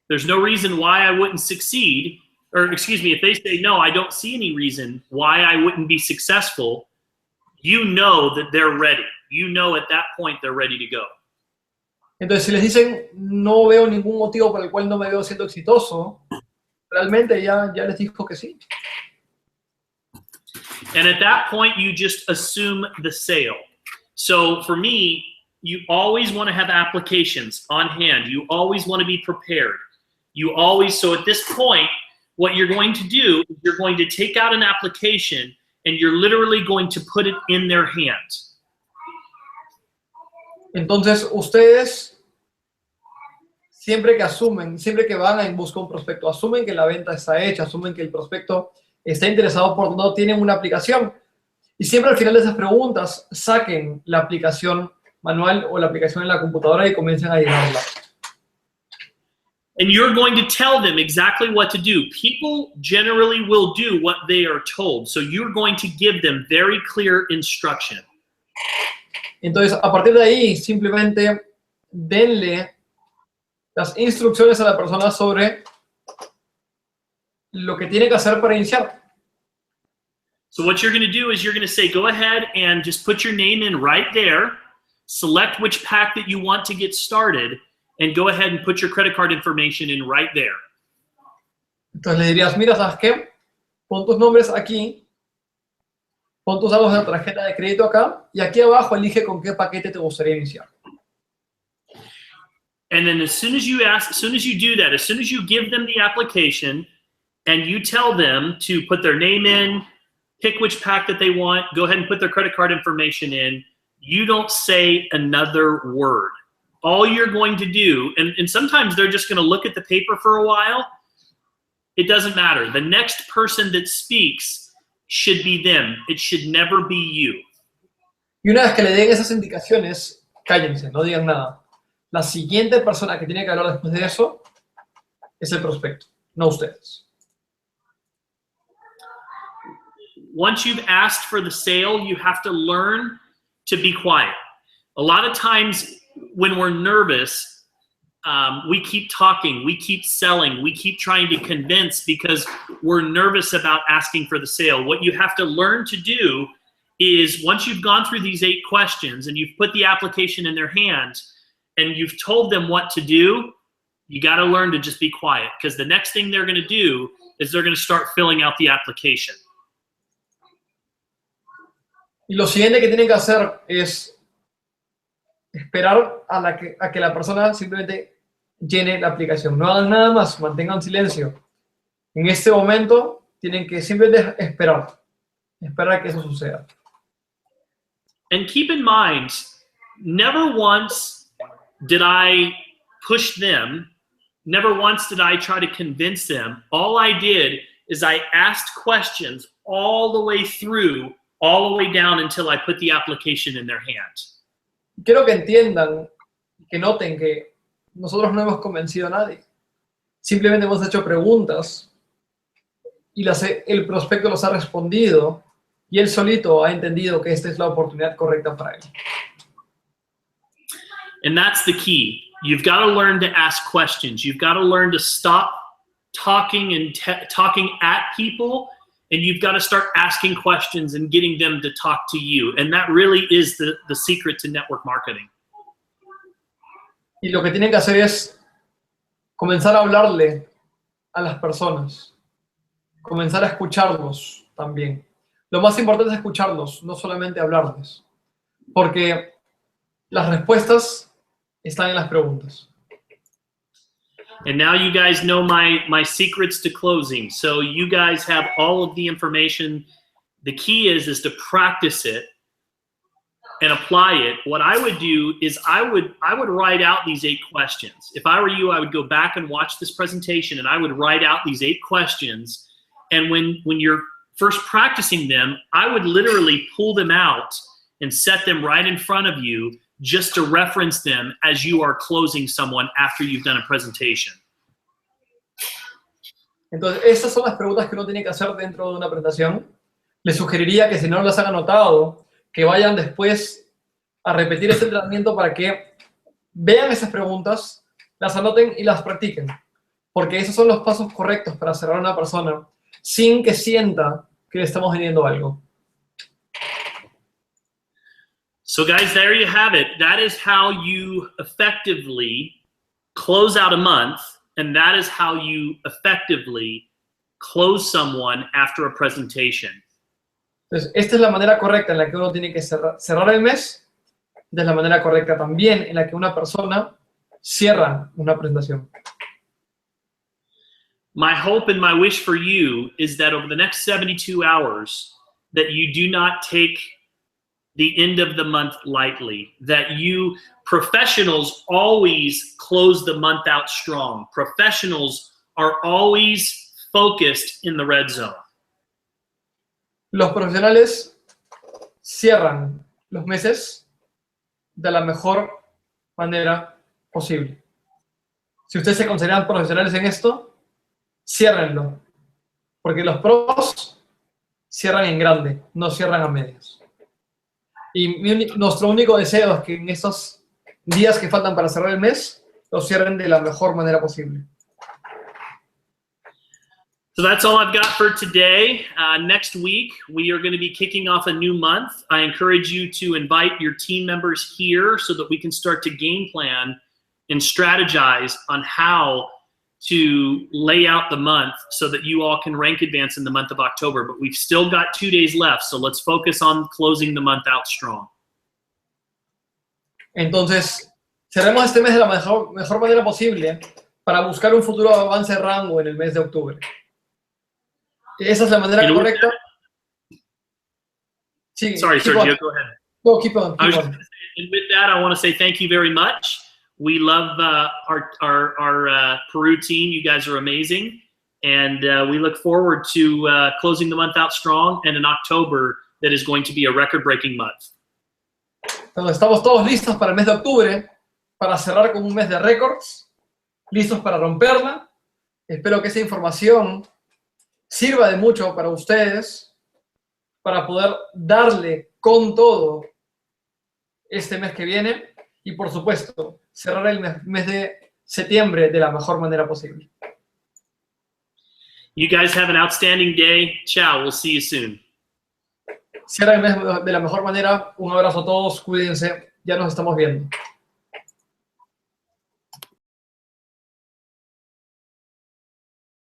there's no reason why I wouldn't succeed. Or excuse me, if they say no, I don't see any reason why I wouldn't be successful, you know that they're ready. You know at that point they're ready to go. Entonces, si les dicen, no veo ningún motivo por el cual no me veo siendo exitoso, realmente ya les dijo que sí. And at that point, you just assume the sale. So for me, you always want to have applications on hand. You always want to be prepared. So at this point, what you're going to do is you're going to take out an application and you're literally going to put it in their hands. Entonces, ustedes siempre que van en busca de un prospecto, asumen que la venta está hecha, asumen que el prospecto está interesado por no tienen una aplicación. Y siempre al final de esas preguntas, saquen la aplicación manual o la aplicación en la computadora y comiencen a llenarla. And you're going to tell them exactly what to do. People generally will do what they are told. So you're going to give them very clear instruction. Entonces, a partir de ahí, simplemente denle las instrucciones a la persona sobre lo que tiene que hacer para iniciar. So what you're going to do is you're going to say, go ahead and just put your name in right there, select which pack that you want to get started, and go ahead and put your credit card information in right there. Entonces le dirías, mira, ¿sabes qué? Pon tus nombres aquí, pon tus datos de la tarjeta de crédito acá, y aquí abajo elige con qué paquete te gustaría iniciar. And then as soon as you do that, as soon as you give them the application and you tell them to put their name in, pick which pack that they want, go ahead and put their credit card information in, you don't say another word. All you're going to do, and sometimes they're just going to look at the paper for a while, it doesn't matter. The next person that speaks should be them. It should never be you. Y una vez que le den esas indicaciones, cállense, no digan nada. La siguiente persona que tiene que hablar después de eso es el prospecto, no ustedes. Once you've asked for the sale, you have to learn to be quiet. A lot of times when we're nervous, we keep talking, we keep selling, we keep trying to convince because we're nervous about asking for the sale. What you have to learn to do is once you've gone through these 8 questions and you've put the application in their hands and you've told them what to do, you got to learn to just be quiet because the next thing they're going to do is they're going to start filling out the application. Y lo siguiente que tienen que hacer es esperar a que la persona simplemente llene la aplicación. No hagan nada más, mantengan silencio. En este momento tienen que simplemente esperar a que eso suceda. And keep in mind, never once did I push them, never once did I try to convince them. All I did is I asked questions all the way through, all the way down until I put the application in their hands. Quiero que entiendan, que noten que nosotros no hemos convencido a nadie. Simplemente hemos hecho preguntas y el prospecto los ha respondido y él solito ha entendido que esta es la oportunidad correcta para él. And that's the key. You've got to learn to ask questions. You've got to learn to stop talking and talking at people. And you've got to start asking questions and getting them to talk to you. And that really is the secret to network marketing. Y lo que tienen que hacer es comenzar a hablarle a las personas. Comenzar a escucharlos también. Lo más importante es escucharlos, no solamente hablarles. Porque las respuestas están en las preguntas. And now you guys know my secrets to closing. So you guys have all of the information. The key is to practice it. and apply it, what I would do is I would write out these 8 questions. If I were you, I would go back and watch this presentation, and I would write out these 8 questions. And when you're first practicing them, I would literally pull them out and set them right in front of you just to reference them as you are closing someone after you've done a presentation. Entonces, estas son las preguntas que uno tiene que hacer dentro de una presentación. Les sugeriría que si no las han anotado, que vayan después a repetir este entrenamiento para que vean esas preguntas, las anoten y las practiquen. Porque esos son los pasos correctos para cerrar a una persona sin que sienta que le estamos vendiendo algo. So guys, there you have it. That is how you effectively close out a month, and that is how you effectively close someone after a presentation. Entonces, esta es la manera correcta en la que uno tiene que cerrar el mes. Esta es la manera correcta también en la que una persona cierra una presentación. My hope and my wish for you is that over the next 72 hours, that you do not take the end of the month lightly, that you professionals always close the month out strong. Professionals are always focused in the red zone. Los profesionales cierran los meses de la mejor manera posible. Si ustedes se consideran profesionales en esto, ciérrenlo. Porque los pros cierran en grande, no cierran a medias. Y nuestro único deseo es que en estos días que faltan para cerrar el mes, lo cierren de la mejor manera posible. So that's all I've got for today. Next week, we are going to be kicking off a new month. I encourage you to invite your team members here so that we can start to game plan and strategize on how to lay out the month so that you all can rank advance in the month of October. But we've still got 2 days left, so let's focus on closing the month out strong. Entonces, cerremos este mes de la mejor manera posible para buscar un futuro avance de rango en el mes de octubre. Esa es la manera correcta. Sí, sorry, Sergio, go ahead. No, keep on. And with that, I want to say thank you very much. We love our Peru team. You guys are amazing. And we look forward to closing the month out strong and in October that is going to be a record-breaking month. Entonces, estamos todos listos para el mes de octubre, para cerrar con un mes de récords, listos para romperla. Espero que esa información sirva de mucho para ustedes, para poder darle con todo este mes que viene y, por supuesto, cerrar el mes de septiembre de la mejor manera posible. You guys have an outstanding day. Ciao. We'll see you soon. Cierra el mes de la mejor manera. Un abrazo a todos. Cuídense. Ya nos estamos viendo.